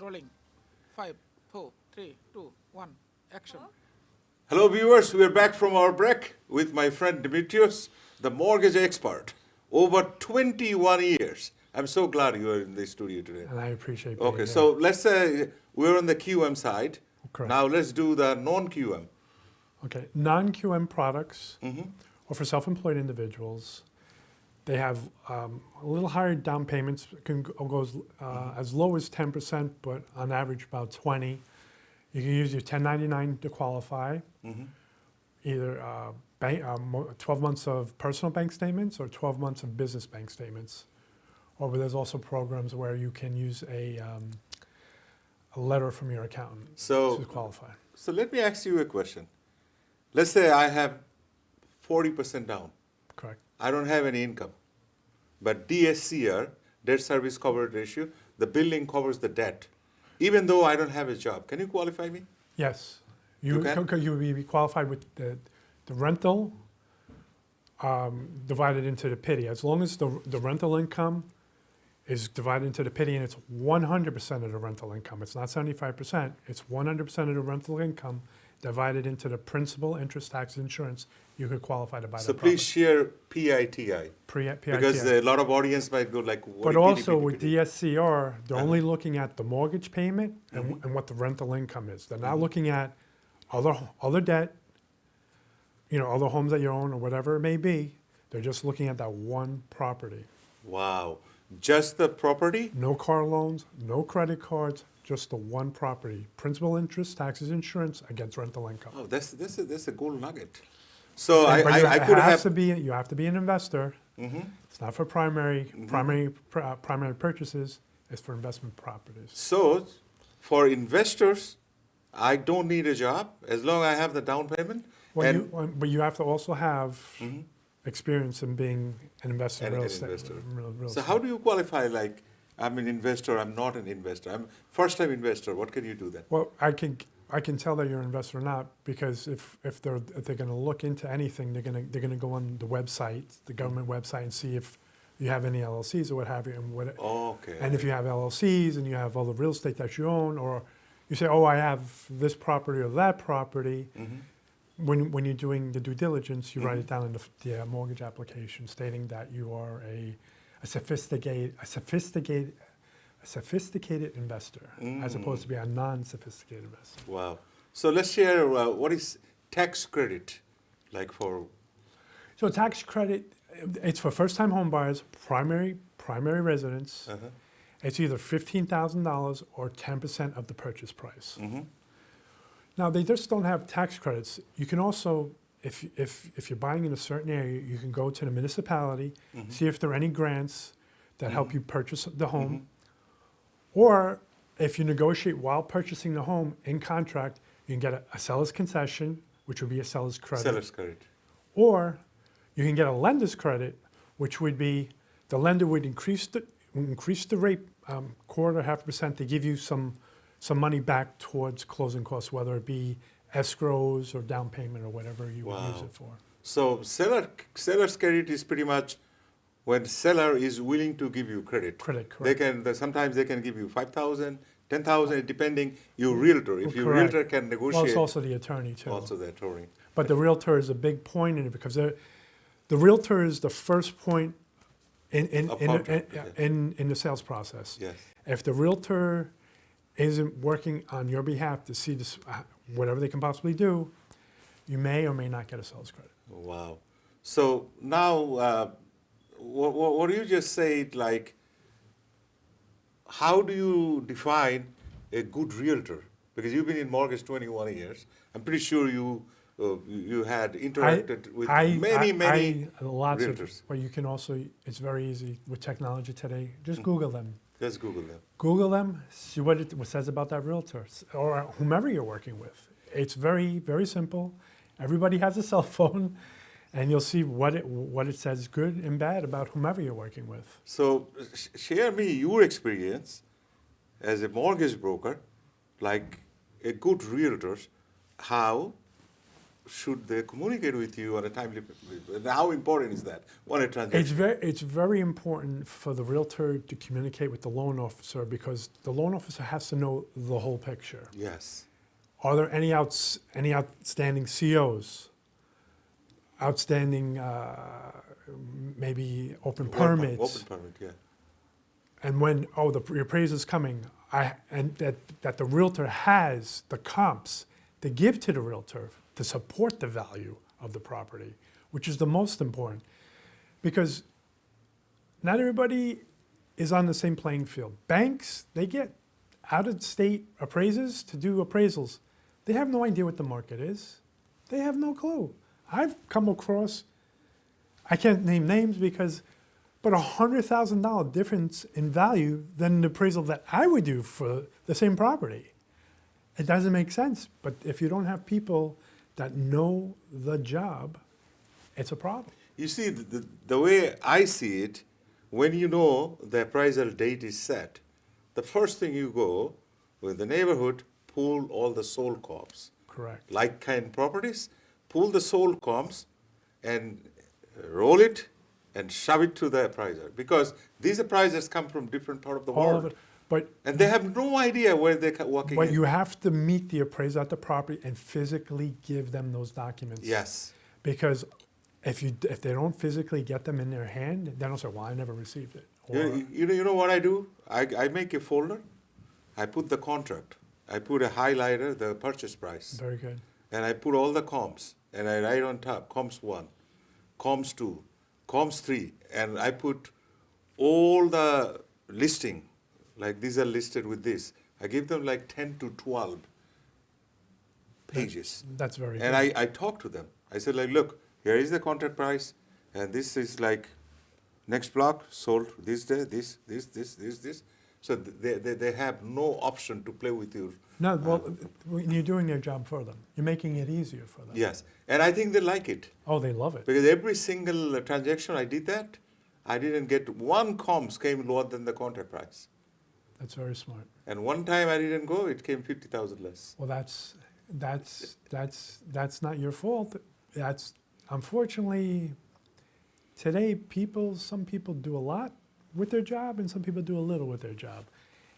Rolling. 5, 4, 3, 2, 1. Action. Hello viewers, we are back from our break with my friend Demotrios, the mortgage expert. Over 21 years. I'm so glad you are in the studio today. And I appreciate being Okay, here. so let's say we're on the QM side. Correct. Now let's do the non-QM. Okay, non-QM products Mm-hmm. or for self-employed individuals, they have a little higher down payments. It can go as low as 10%, but on average about 20. You can use your 1099 to qualify, Mm-hmm. either 12 months of personal bank statements or 12 months of business bank statements. Or there's also programs where you can use a letter from your accountant to qualify. So let me ask you a question. Let's say I have 40% down. Correct. I don't have any income. But DSCR, debt service coverage ratio, the billing covers the debt. Even though I don't have a job. Can you qualify me? Yes. You can? You will be qualified with the rental divided into the PITI. As long as the rental income is divided into the PITI and it's 100% of the rental income. It's not 75%. It's 100% of the rental income divided into the principal, interest, taxes, insurance. You could qualify to buy So the please property. share PITI. Because a lot of audience might go like, what But is also PITI? with DSCR, they're Uh-huh. only looking at the mortgage payment and, Mhm. and what the rental income is. They're not Mhm. looking at other debt, other homes that you own or whatever it may be. They're just looking at that one property. Wow. Just the property? No car loans, no credit cards, just the one property. Principal, interest, taxes, insurance against rental income. Oh, that's a gold nugget. So But I could have. you have to be an investor. Mhm. It's not for primary Mhm. primary purchases. It's for investment properties. So for investors, I don't need a job as long as I have the down payment. But you have to also have Mhm. experience in being an investor in And real an estate. investor. Real So estate. how do you qualify? Like, I'm an investor. I'm not an investor. I'm first-time investor. What can you do then? Well, I can tell that you're an investor or not because if they're going to look into anything, they're going to go on the website, the government website, and see if you have any LLCs or what have you, Okay. and if you have LLCs and you have all the real estate that you own, or you say, oh, I have this property or that property. Mhm. When you're doing the due diligence, you write Mhm. it down in the mortgage application, stating that you are a sophisticated investor, as opposed to be a non-sophisticated investor. Wow. So let's share what is tax credit like for. So tax credit, it's for first-time home buyers, primary residents. Uh-huh. It's either $15,000 or 10% of the purchase price. Mm-hmm. Now, they just don't have tax credits. You can also, if you're buying in a certain area, you can go to the municipality, Mhm. see if there are any grants that help Mhm. you purchase the home. Mhm. Or if you negotiate while purchasing the home in contract, you can get a seller's concession, which would be a seller's credit. Seller's credit. Or you can get a lender's credit, which would be the lender would increase the rate 0.25% to give you some money back towards closing costs, whether it be escrows or down payment or whatever you would use Wow. it for. So seller's credit is pretty much when seller is willing to give you credit. Credit, They correct. sometimes they can give you 5,000, 10,000, depending your realtor. If your Correct. realtor can Well, negotiate, it's also the attorney too. also the attorney. But the realtor is a big point in it because the realtor is the first point Of contact, in the sales process. Yes. If the realtor isn't working on your behalf to see this, whatever they can possibly do, you may or may not get a seller's credit. Wow. So now, what do you just say? Like, how do you define a good realtor? Because you've been in mortgage 21 years. I'm pretty sure you had interacted with many lots realtors. But you can also, it's very easy with technology today. Just Mhm. Google them. Just Google them. Google them, see what it says about that realtor or whomever you're working with. It's very, very simple. Everybody has a cell phone, and you'll see what it says, good and bad, about whomever you're working with. So share me your experience as a mortgage broker, like a good realtor, how should they communicate with you on a timely basis? And how important is that on a transaction? It's very important for the realtor to communicate with the loan officer because the loan officer has to know the whole picture. Yes. Are there any outstanding COs? Outstanding, maybe open permits? Open permit, yeah. And when, the appraiser's coming, and that the realtor has the comps to give to the realtor to support the value of the property, which is the most important. Because not everybody is on the same playing field. Banks, they get out-of-state appraisers to do appraisals. They have no idea what the market is. They have no clue. I've come across, I can't name names but $100,000 difference in value than the appraisal that I would do for the same property. It doesn't make sense, but if you don't have people that know the job, it's a problem. You see, the way I see it, when you know the appraisal date is set, the first thing you go with the neighborhood, pull all the sold comps. Correct. Like kind properties, pull the sold comps and roll it and shove it to the appraiser. Because these appraisers come from different part of the All world. of it, but And they have no idea where they're walking But in. you have to meet the appraiser at the property and physically give them those documents. Yes. Because if they don't physically get them in their hand, they don't say, well, I never received it. Or, You know what I do? I make a folder. I put the contract. I put a highlighter, the purchase price. very good. And I put all the comps. And I write on top, comps 1, comps 2, comps 3. And I put all the listing, like these are listed with this. I give them like 10 to 12 pages. That's very And good. I talk to them. I said, like, look, here is the contract price, and this is like next block sold this day, this. So they have no option to play with you. No, well, when you're doing their job for them. You're making it easier for them. Yes, and I think they like it Oh, they love it. because every single transaction I did that, I didn't get one comps came lower than the contract price, That's very smart. and one time I didn't go, it came 50,000 less. Well, that's not your fault. That's unfortunately today some people do a lot with their job and some people do a little with their job.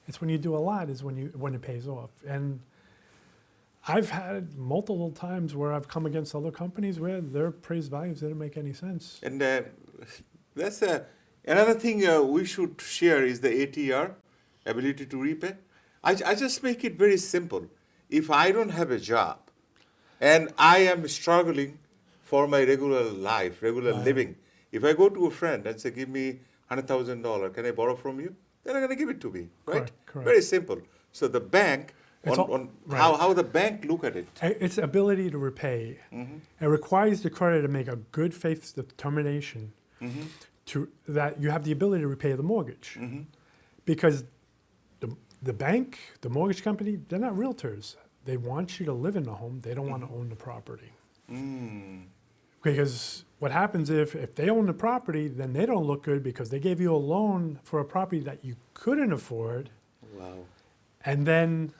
It's when you do a lot is when it pays off. And I've had multiple times where I've come against other companies where their appraised values didn't make any sense. And that's another thing we should share is the ATR, ability to repay. I just make it very simple. If I don't have a job and I am struggling for my regular life, regular Right. living, if I go to a friend and say, give me $100,000, can I borrow from you? They're not going to give it to me, right? Correct. Very simple. So the bank, It's all- right. how the bank look at it. Its ability to repay. It requires the creditor to make a good faith determination that you have the ability to repay the mortgage. Because the bank, the mortgage company, they're not realtors. They want you to live in the home. They don't want to own the property. Because what happens if they own the property, then they don't look good because they gave you a loan for a property that you couldn't afford. Wow. And then,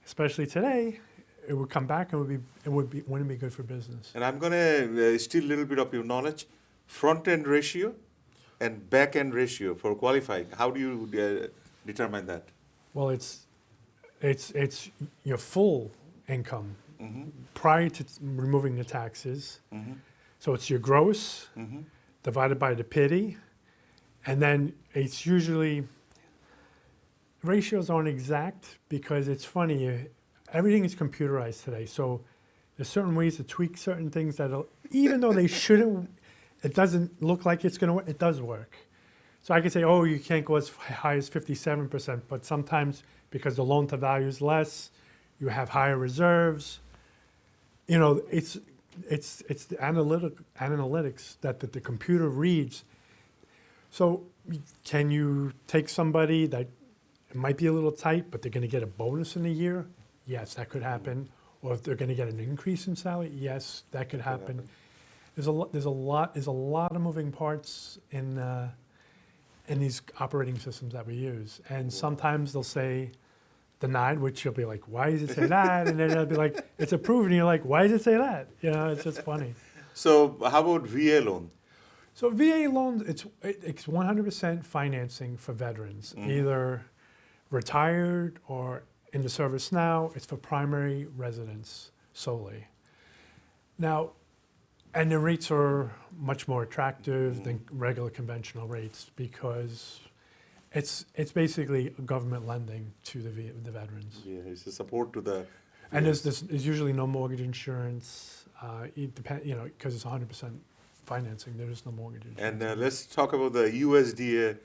especially today, it would come back and wouldn't be good for business. And I'm going to steal a little bit of your knowledge. Front-end ratio and back-end ratio for qualifying. How do you determine that? Well, it's your full income prior to removing the taxes. So it's your gross divided by the pity, and then it's usually ratios aren't exact because it's funny. Everything is computerized today, so there's certain ways to tweak certain things that even though they shouldn't, it doesn't look like it's going to work. It does work. So I could say, oh, you can't go as high as 57%, but sometimes because the loan to value is less, you have higher reserves. You know, it's the analytics that the computer reads. So can you take somebody that it might be a little tight, but they're going to get a bonus in a year? Yes, that could happen. Or if they're going to get an increase in salary, yes, that could happen. There's a lot of moving parts in these operating systems that we use, and sometimes they'll say denied, which you'll be like, why does it say that? And then it'll be like, it's approved, and you're like, why does it say that? You know, it's just funny. So how about VA loan? So VA loans, it's 100% financing for veterans, either retired or in the service now. It's for primary residence solely. Now, and the rates are much more attractive than regular conventional rates because it's basically government lending to the veterans. Yeah, it's a support to the. And there's usually no mortgage insurance, because it's 100% financing. There is no mortgage insurance. And let's talk about the USDA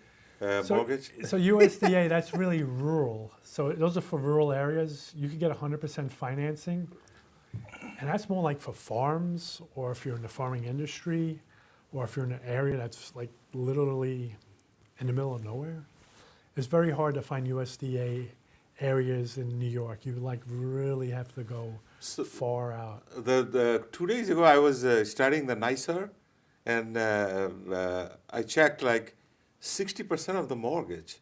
mortgage. So USDA, that's really rural. So those are for rural areas. You can get 100% financing. And that's more like for farms, or if you're in the farming industry, or if you're in an area that's like literally in the middle of nowhere. It's very hard to find USDA areas in New York. You like really have to go far out. The 2 days ago, I was studying the NICER, and I checked like 60% of the mortgage,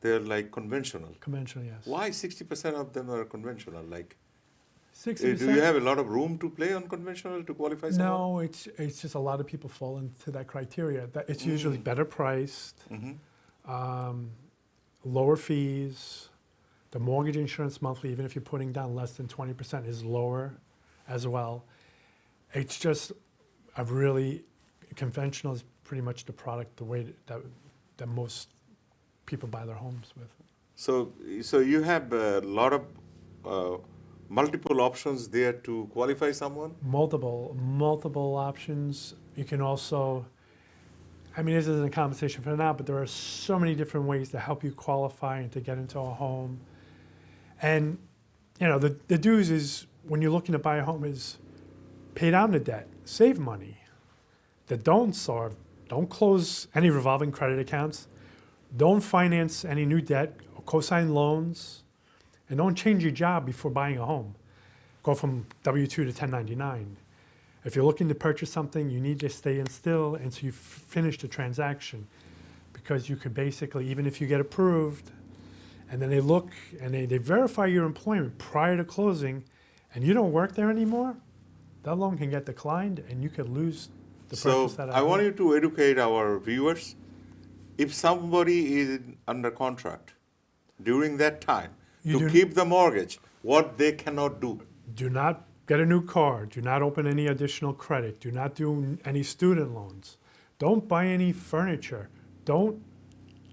they're like conventional. Conventional, yes. Why 60% of them are conventional? Like, 60%? do you have a lot of room to play on conventional to qualify someone? No, it's just a lot of people fall into that criteria. That it's usually better priced, lower fees. The mortgage insurance monthly, even if you're putting down less than 20%, is lower as well. It's just a really, conventional is pretty much the product, the way that most people buy their homes with. So you have a lot of multiple options there to qualify someone? Multiple options. You can also, I mean, this isn't a conversation for now, but there are so many different ways to help you qualify and to get into a home. And, the dues is, when you're looking to buy a home, is pay down the debt, save money. The don'ts are, don't close any revolving credit accounts, don't finance any new debt, or co-sign loans, and don't change your job before buying a home. Go from W-2 to 1099. If you're looking to purchase something, you need to stay in still until you finish the transaction, because you could basically, even if you get approved, and then they look and they verify your employment prior to closing, and you don't work there anymore, that loan can get declined and you could lose the purchase. So I want you to educate our viewers. If somebody is under contract during that time to keep the mortgage, what they cannot do? Do not get a new car. Do not open any additional credit. Do not do any student loans. Don't buy any furniture. Don't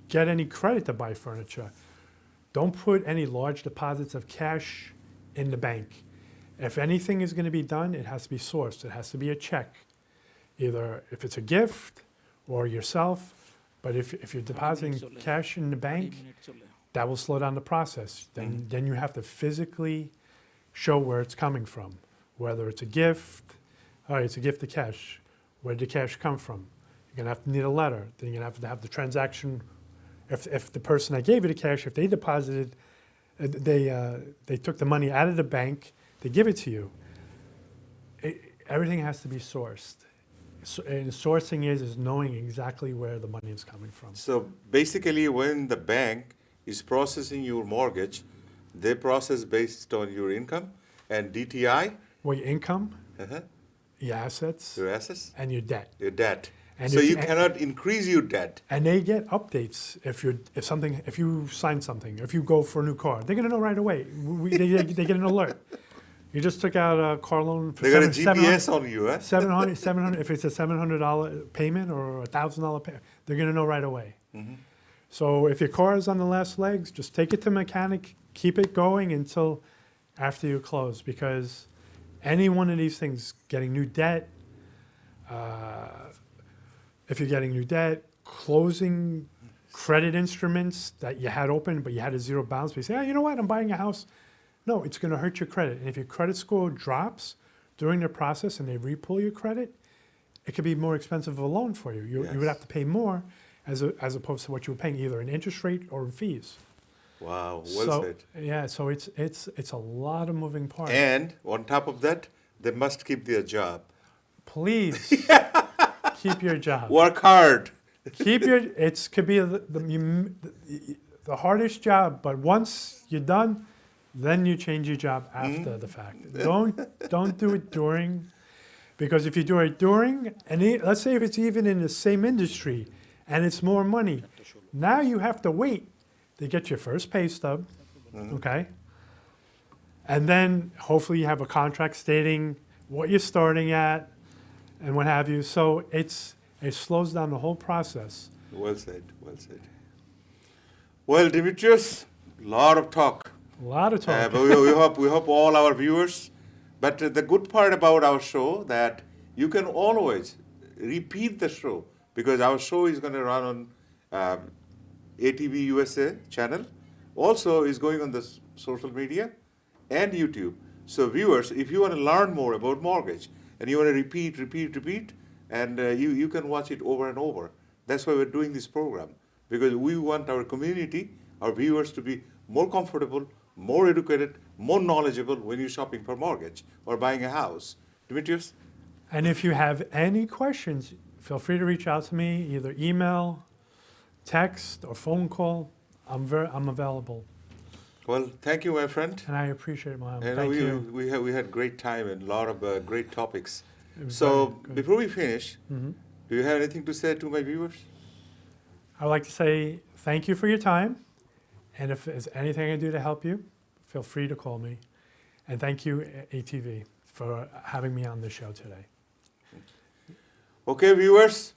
get any credit to buy furniture. Don't put any large deposits of cash in the bank. If anything is going to be done, it has to be sourced. It has to be a check, either if it's a gift or yourself. But if you're depositing cash in the bank, that will slow down the process. Then you have to physically show where it's coming from, whether it's a gift. All right, it's a gift of cash. Where did the cash come from? You're going to need a letter. Then you're going to have the transaction. If the person that gave you the cash, if they deposited, they took the money out of the bank, they give it to you. Everything has to be sourced. And sourcing is knowing exactly where the money is coming from. So basically, when the bank is processing your mortgage, they process based on your income and DTI. Well, your income, Uh-huh. your assets, Your assets, and your debt. your debt. And So if- you cannot increase your debt. And they get updates if you sign something, if you go for a new car, they're gonna know right away. They get an alert. You just took out a car loan for They got a GPS on you, eh? 700, if it's a $700 payment or a $1,000 payment, they're gonna know right away. So if your car is on the last legs, just take it to mechanic, keep it going until after you close, because any one of these things, getting new debt, if you're getting new debt, closing credit instruments that you had open but you had a zero balance, but you say, oh, you know what, I'm buying a house. No, it's going to hurt your credit. And if your credit score drops during the process and they re-pull your credit, it could be more expensive of a loan for you. You would have to pay more as opposed to what you were paying, either in interest rate or in fees. Wow, well said. Yeah, so it's a lot of moving parts. And on top of that, they must keep their job. Please keep your job. Work hard. Could be the hardest job, but once you're done, then you change your job after the fact. Don't do it during, because if you do it during, and let's say if it's even in the same industry and it's more money, now you have to wait to get your first pay stub, okay? And then hopefully you have a contract stating what you're starting at and what have you. So it slows down the whole process. Well said, well said. Well, Demetrios, lot of talk. A lot of talk. But we hope all our viewers. But the good part about our show that you can always repeat the show because our show is going to run on ATV USA channel. Also is going on the social media and YouTube. So viewers, if you want to learn more about mortgage and you want to repeat, and you can watch it over and over. That's why we're doing this program, because we want our community, our viewers to be more comfortable, more educated, more knowledgeable when you're shopping for mortgage or buying a house. Demetrios? And if you have any questions, feel free to reach out to me, either email, text, or phone call. I'm available. Well, thank you, my friend. And I appreciate it, Mohammed. And Thank you. we had great time and a lot of great topics. It was So very good. before we finish, Mhm. do you have anything to say to my viewers? I'd like to say thank you for your time. And if there's anything I do to help you, feel free to call me. And thank you, ATV, for having me on the show today. Okay, viewers,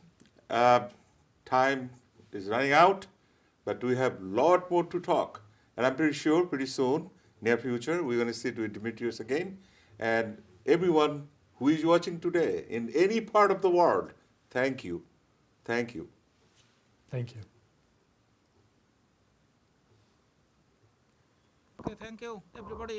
time is running out, but we have a lot more to talk. And I'm pretty sure pretty soon, near future, we're going to sit with Demetrios again. And everyone who is watching today in any part of the world, thank you. Thank you. Thank you. Okay, thank you, everybody.